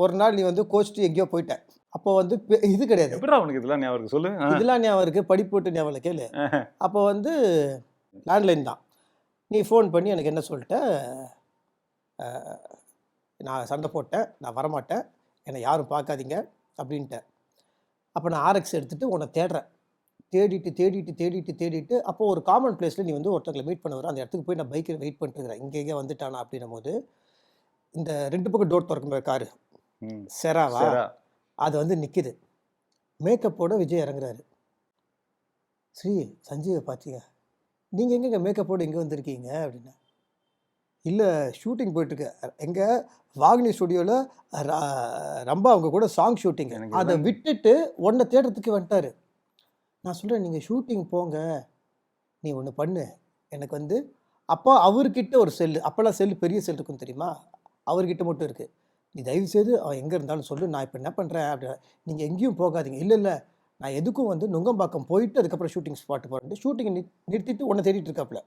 ஒரு நாள் நீ வந்து கோச்சிட்டு எங்கேயோ போயிட்ட. அப்போ வந்து இது கிடையாது. எப்படிடா உனக்கு இதெல்லாம் ஞாபகம் இருக்கு சொல்லு? இதெல்லாம் ஞாபகம் இருக்கு. படிப்பு விட்டு ஞாபகம் இல்ல கேளு. அப்போ வந்து லேண்ட்லைன் தான். நீ ஃபோன் பண்ணி எனக்கு என்ன சொல்லிட்ட, நான் சண்டை போட்டேன், நான் வரமாட்டேன், என்னை யாரும் பார்க்காதீங்க அப்படின்ட்டேன். அப்போ நான் ஆர்எக்ஸ் எடுத்துகிட்டு உன்னை தேடுறேன். தேடிட்டு அப்போ ஒரு காமன் பிளேஸில் நீ வந்து ஒருத்தங்களை மீட் பண்ண வர அந்த இடத்துக்கு போய் நான் பைக்கில் வெயிட் பண்ணிட்டுருக்கிறேன். இங்கே வந்துட்டானா அப்படின்னும் போது இந்த 2 பக்கம் டோர் திறக்கும் காரு செராவா அது வந்து நிற்கிது. மேக்கப்போட விஜய் இறங்குறாரு. ஸ்ரீ சஞ்சீவை பார்த்தீங்க, நீங்கள் எங்கெங்க மேக்கப்போடு எங்கே வந்திருக்கீங்க அப்படின்னா, இல்லை ஷூட்டிங் போயிட்டுருக்கு. எங்கே வாகினி ஸ்டுடியோவில் ரம்பா அவங்க கூட சாங் ஷூட்டிங். அதை விட்டுட்டு உன்னை தேடுறதுக்கு வந்துட்டார். நான் சொல்கிறேன், நீங்கள் ஷூட்டிங் போங்க, நீ ஒன்று பண்ணு, எனக்கு வந்து அப்போ அவர்கிட்ட ஒரு செல்லு, அப்போல்லாம் செல்லு பெரிய செல் இருக்கும் தெரியுமா, அவர்கிட்ட மட்டும் இருக்குது. நீ தயவுசெய்து அவன் எங்கே இருந்தாலும் சொல்லு, நான் இப்போ என்ன பண்ணுறேன் அப்படின்னா, நீங்கள் எங்கேயும் போகாதீங்க. இல்லை நான் எதுக்கும் வந்து நுங்கம்பாக்கம் போயிட்டு அதுக்கப்புறம் ஷூட்டிங் ஸ்பாட்டு போகிறேன். ஷூட்டிங்கை நிறுத்திட்டு உன்னை தேடிட்டு இருக்காப்புல.